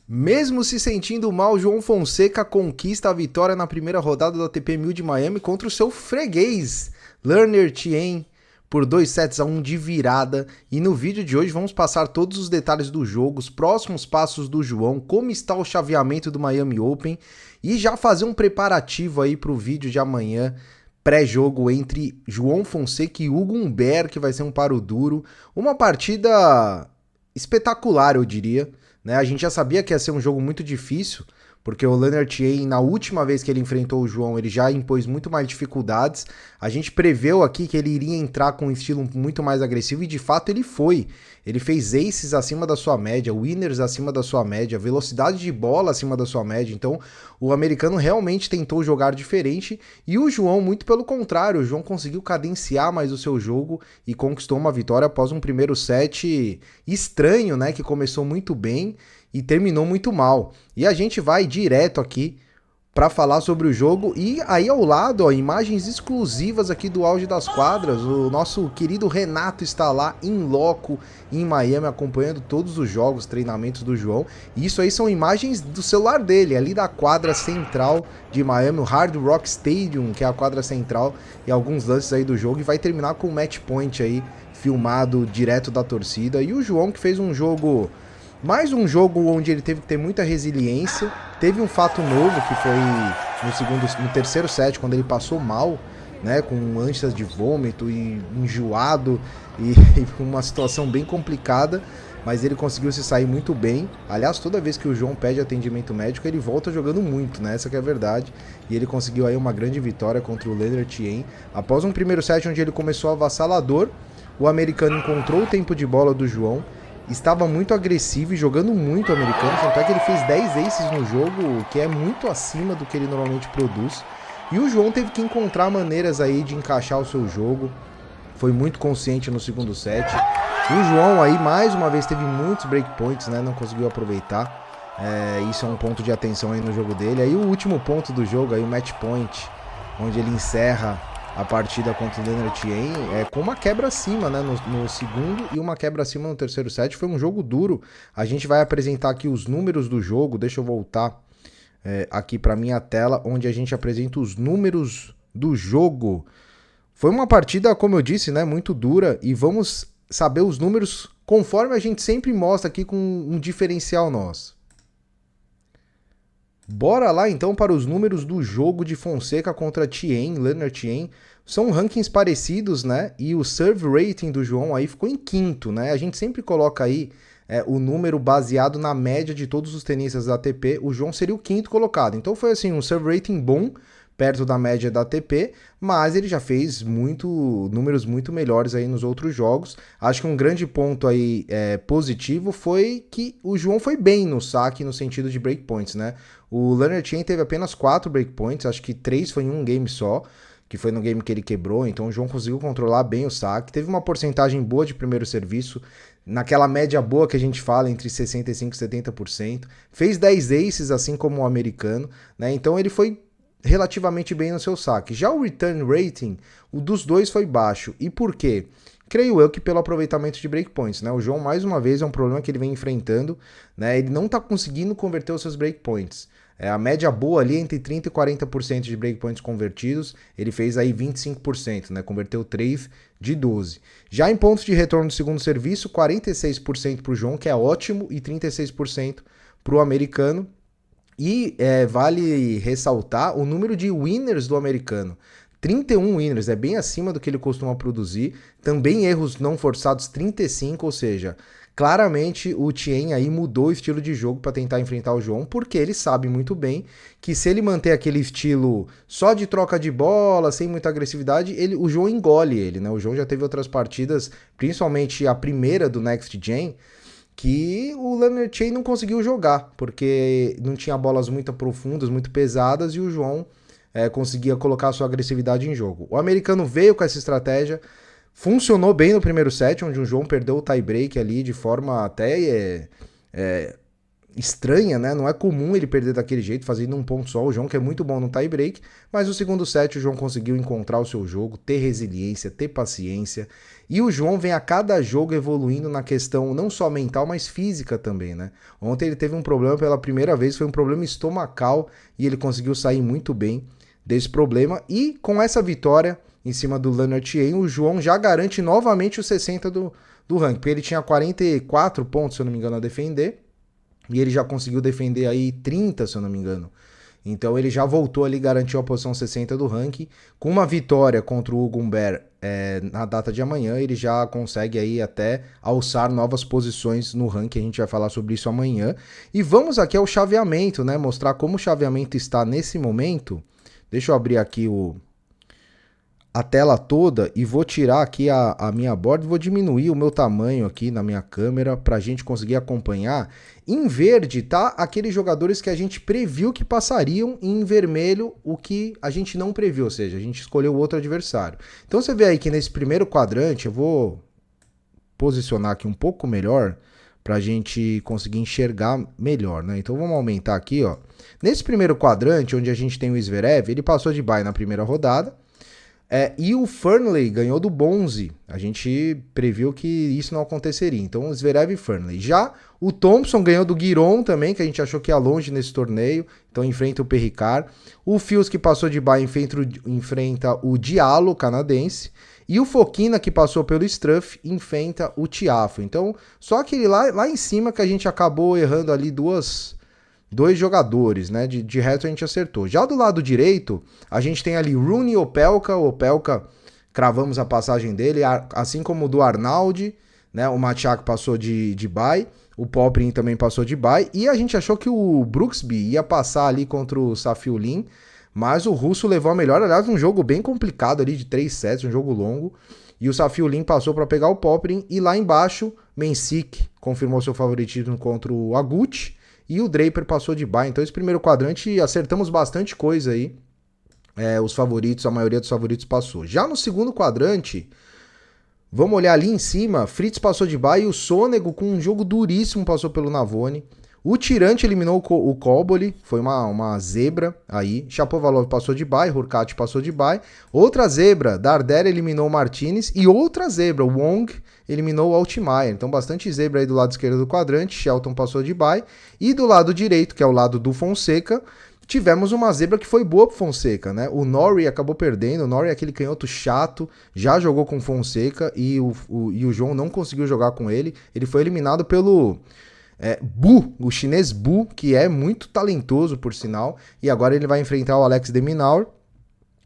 Mesmo se sentindo mal, João Fonseca conquista a vitória na primeira rodada da ATP 1000 de Miami contra o seu freguês, Lerner Tien, por 2-1 de virada. E no vídeo de hoje vamos passar todos os detalhes do jogo, os próximos passos do João, como está o chaveamento do Miami Open e já fazer um preparativo aí para o vídeo de amanhã, pré-jogo entre João Fonseca e Hugo Humbert, que vai ser um paro duro. Uma partida espetacular, eu diria. Né? A gente já sabia que ia ser um jogo muito difícil, porque o Lerner Tien, na última vez que ele enfrentou o João, ele já impôs muito mais dificuldades. A gente preveu aqui que ele iria entrar com um estilo muito mais agressivo e de fato ele foi. Ele fez aces acima da sua média, winners acima da sua média, velocidade de bola acima da sua média. Então o americano realmente tentou jogar diferente e o João, muito pelo contrário, o João conseguiu cadenciar mais o seu jogo e conquistou uma vitória após um primeiro set estranho, né, que começou muito bem e terminou muito mal. E a gente vai direto aqui para falar sobre o jogo e aí ao lado, ó, imagens exclusivas aqui do auge das quadras. O nosso querido Renato está lá em loco em Miami acompanhando todos os jogos, treinamentos do João. E isso aí são imagens do celular dele, ali da quadra central de Miami, o Hard Rock Stadium, que é a quadra central, e alguns lances aí do jogo, e vai terminar com o match point aí filmado direto da torcida. E o João, que fez um jogo, mais um jogo onde ele teve que ter muita resiliência. Teve um fato novo que foi no terceiro set, quando ele passou mal, né, com ânsias de vômito e enjoado e uma situação bem complicada, mas ele conseguiu se sair muito bem. Aliás, toda vez que o João pede atendimento médico, ele volta jogando muito, né? Essa que é a verdade. E ele conseguiu aí uma grande vitória contra o Lerner Tien. Após um primeiro set onde ele começou avassalador, o americano encontrou o tempo de bola do João, estava muito agressivo e jogando muito o americano, tanto é que ele fez 10 aces no jogo, que é muito acima do que ele normalmente produz. E o João teve que encontrar maneiras aí de encaixar o seu jogo, foi muito consciente no segundo set. O João aí, mais uma vez, teve muitos breakpoints, né? Não conseguiu aproveitar. Isso é um ponto de atenção aí no jogo dele. Aí o último ponto do jogo, aí o match point, onde ele encerra a partida contra o Lerner Tien, com uma quebra acima, né, no segundo e uma quebra acima no terceiro set. Foi um jogo duro. A gente vai apresentar aqui os números do jogo. Deixa eu voltar aqui para minha tela, onde a gente apresenta os números do jogo. Foi uma partida, como eu disse, né, muito dura, e vamos saber os números conforme a gente sempre mostra aqui com um diferencial nosso. Bora lá então para os números do jogo de Fonseca contra Tien, Lerner Tien. São rankings parecidos, né? E o serve rating do João aí ficou em quinto, né? A gente sempre coloca aí o número baseado na média de todos os tenistas da ATP. O João seria o quinto colocado. Então foi assim, um serve rating bom, perto da média da ATP, mas ele já fez números muito melhores aí nos outros jogos. Acho que um grande ponto aí positivo foi que o João foi bem no saque no sentido de breakpoints, né? O Lerner Tien teve apenas 4 breakpoints, acho que 3 foi em um game só, que foi no game que ele quebrou, então o João conseguiu controlar bem o saque, teve uma porcentagem boa de primeiro serviço, naquela média boa que a gente fala, entre 65% e 70%, fez 10 aces, assim como o americano, né? Então ele foi relativamente bem no seu saque. Já o return rating, o dos dois foi baixo. E por quê? Creio eu que pelo aproveitamento de breakpoints, né? O João, mais uma vez, é um problema que ele vem enfrentando, né? Ele não está conseguindo converter os seus breakpoints. A média boa ali entre 30% e 40% de breakpoints convertidos, ele fez aí 25%, né? Converteu 3 de 12. Já em pontos de retorno do segundo serviço, 46% para o João, que é ótimo, e 36% para o americano. E vale ressaltar o número de winners do americano. 31 winners, é bem acima do que ele costuma produzir. Também erros não forçados, 35, ou seja, claramente o Tien aí mudou o estilo de jogo para tentar enfrentar o João, porque ele sabe muito bem que se ele manter aquele estilo só de troca de bola, sem muita agressividade, o João engole ele, né? O João já teve outras partidas, principalmente a primeira do Next Gen, que o Lerner Tien não conseguiu jogar, porque não tinha bolas muito profundas, muito pesadas, e o João conseguia colocar a sua agressividade em jogo. O americano veio com essa estratégia, funcionou bem no primeiro set, onde o João perdeu o tie-break ali de forma até estranha, né? Não é comum ele perder daquele jeito, fazendo um ponto só. O João, que é muito bom no tie-break, mas no segundo set o João conseguiu encontrar o seu jogo, ter resiliência, ter paciência. E o João vem a cada jogo evoluindo na questão não só mental, mas física também, né? Ontem ele teve um problema pela primeira vez, foi um problema estomacal, e ele conseguiu sair muito bem desse problema. E com essa vitória em cima do Leonard Chien, o João já garante novamente os 60 do ranking, porque ele tinha 44 pontos, se eu não me engano, a defender, e ele já conseguiu defender aí 30, se eu não me engano. Então ele já voltou ali, garantiu a posição 60 do ranking. Com uma vitória contra o Hugo Humbert na data de amanhã, ele já consegue aí até alçar novas posições no ranking. A gente vai falar sobre isso amanhã. E vamos aqui ao chaveamento, né? Mostrar como o chaveamento está nesse momento. Deixa eu abrir aqui a tela toda e vou tirar aqui a minha borda, vou diminuir o meu tamanho aqui na minha câmera para a gente conseguir acompanhar. Em verde tá aqueles jogadores que a gente previu que passariam, e em vermelho o que a gente não previu, ou seja, a gente escolheu outro adversário. Então você vê aí que nesse primeiro quadrante, eu vou posicionar aqui um pouco melhor para a gente conseguir enxergar melhor, né? Então vamos aumentar aqui, ó. Nesse primeiro quadrante, onde a gente tem o Zverev, ele passou de bye na primeira rodada. E o Fernley ganhou do Bonzi. A gente previu que isso não aconteceria. Então, Zverev e Fernley. Já o Thompson ganhou do Giron também, que a gente achou que ia longe nesse torneio. Então, enfrenta o Perricard. O Fils, que passou de bye, enfrenta o Diallo, canadense. E o Fokina, que passou pelo Struff, enfrenta o Tiafoe. Então, só aquele lá em cima que a gente acabou errando ali dois jogadores, né? De resto a gente acertou. Já do lado direito, a gente tem ali Rune e Opelka. O Opelka, cravamos a passagem dele, assim como o do Arnaldi, né? O Maciak passou de bye, o Poprin também passou de bye, e a gente achou que o Brooksby ia passar ali contra o Safiullin, mas o russo levou a melhor. Aliás, um jogo bem complicado ali, de 3 sets, um jogo longo, e o Safiullin passou para pegar o Poprin, e lá embaixo, Mensik confirmou seu favoritismo contra o Agut, e o Draper passou de bye. Então esse primeiro quadrante acertamos bastante coisa aí. Os favoritos, a maioria dos favoritos passou. Já no segundo quadrante, vamos olhar ali em cima, Fritz passou de bye e o Sonego com um jogo duríssimo passou pelo Navone. O Tirante eliminou o Koboli, foi uma zebra aí. Shapovalov passou de bye, Hurkacz passou de bye. Outra zebra, Darder eliminou o Martinez. E outra zebra, o Wong eliminou o Altmaier. Então bastante zebra aí do lado esquerdo do quadrante. Shelton passou de bye. E do lado direito, que é o lado do Fonseca, tivemos uma zebra que foi boa pro Fonseca, né? O Norrie acabou perdendo. O Norrie é aquele canhoto chato, já jogou com o Fonseca e o João não conseguiu jogar com ele. Ele foi eliminado pelo Bu, o chinês Bu, que é muito talentoso, por sinal. E agora ele vai enfrentar o Alex de Minaur.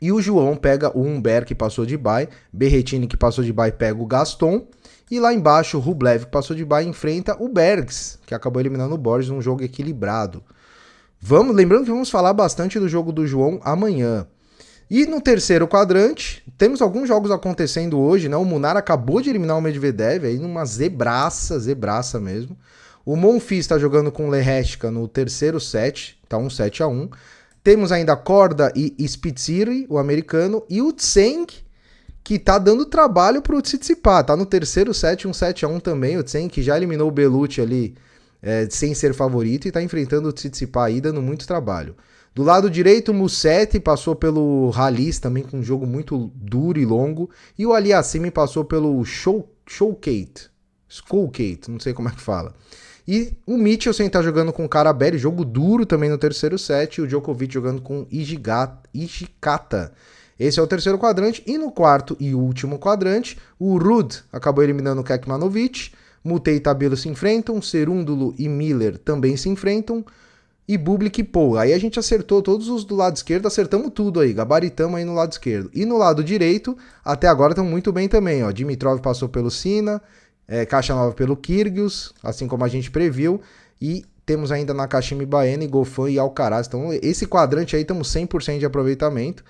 E o João pega o Humbert, que passou de bye. Berrettini, que passou de bye, pega o Gaston. E lá embaixo, o Rublev, que passou de bye, enfrenta o Bergs, que acabou eliminando o Borges, num jogo equilibrado. Lembrando que vamos falar bastante do jogo do João amanhã. E no terceiro quadrante, temos alguns jogos acontecendo hoje, né? O Munar acabou de eliminar o Medvedev, aí numa zebraça mesmo. O Monfils está jogando com o Lehechka no terceiro set, tá 7-1. Temos ainda Korda e Spitziri, o americano, e o Tseng, que tá dando trabalho pro Tsitsipas, tá no terceiro set, 7-1 também. O Tseng, que já eliminou o Bellucci ali, sem ser favorito, e tá enfrentando o Tsitsipas aí, dando muito trabalho. Do lado direito, o Musetti passou pelo Halis, também com um jogo muito duro e longo, e o Aliassime passou pelo Skullgate, não sei como é que fala. E o Mitchelson tá jogando com o Carabelli, jogo duro também no terceiro set, e o Djokovic jogando com Ishikata. Esse é o terceiro quadrante. E no quarto e último quadrante, o Ruud acabou eliminando o Kekmanovic, Mutei e Tabilo se enfrentam, Cerúndulo e Miller também se enfrentam, e Bublik e Paul. Aí a gente acertou todos os do lado esquerdo, acertamos tudo aí, gabaritamos aí no lado esquerdo. E no lado direito, até agora estão muito bem também, ó. Dimitrov passou pelo Sina, Caixa Nova pelo Kyrgios, assim como a gente previu, e temos ainda Nakashima e Baena, e Goffin e Alcaraz. Então esse quadrante aí estamos 100% de aproveitamento.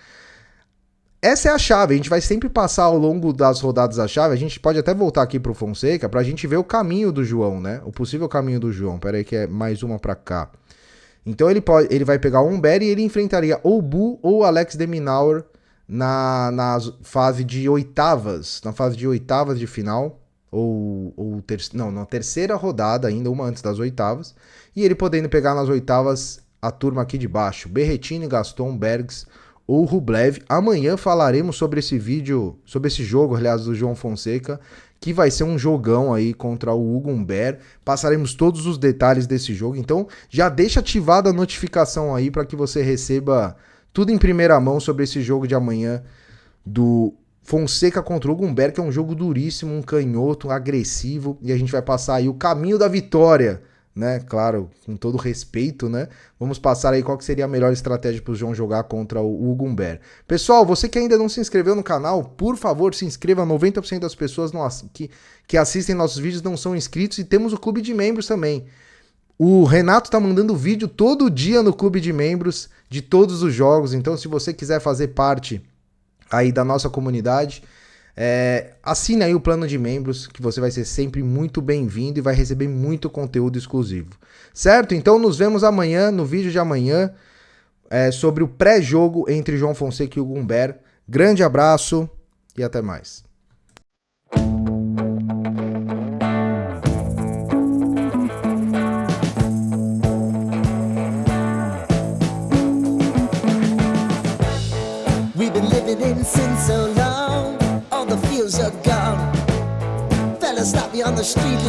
Essa é a chave, a gente vai sempre passar ao longo das rodadas a chave, a gente pode até voltar aqui pro Fonseca pra gente ver o caminho do João, né? O possível caminho do João. Pera aí que é mais uma pra cá. Então ele vai pegar o Humbert e ele enfrentaria ou o Bu ou o Alex de Minaur na fase de oitavas, de final, na terceira rodada ainda, uma antes das oitavas, e ele podendo pegar nas oitavas a turma aqui de baixo, Berrettini, Gaston, Bergs ou Rublev. Amanhã falaremos sobre esse jogo, aliás, do João Fonseca, que vai ser um jogão aí contra o Hugo Humbert. Passaremos todos os detalhes desse jogo, então já deixa ativada a notificação aí para que você receba tudo em primeira mão sobre esse jogo de amanhã do Fonseca contra o Hugo Humbert, que é um jogo duríssimo, um canhoto, agressivo, e a gente vai passar aí o caminho da vitória, né? Claro, com todo respeito, né? Vamos passar aí qual que seria a melhor estratégia para o João jogar contra o Hugo Humbert. Pessoal, você que ainda não se inscreveu no canal, por favor, se inscreva. 90% das pessoas que assistem nossos vídeos não são inscritos, e temos o clube de membros também. O Renato tá mandando vídeo todo dia no clube de membros de todos os jogos, então se você quiser fazer parte aí da nossa comunidade, assine aí o plano de membros, que você vai ser sempre muito bem-vindo e vai receber muito conteúdo exclusivo, certo? Então nos vemos amanhã, no vídeo de amanhã, sobre o pré-jogo entre João Fonseca e Hugo Humbert. Grande abraço e até mais. Sin so long, all the fields are gone. Fellas stop me on the street.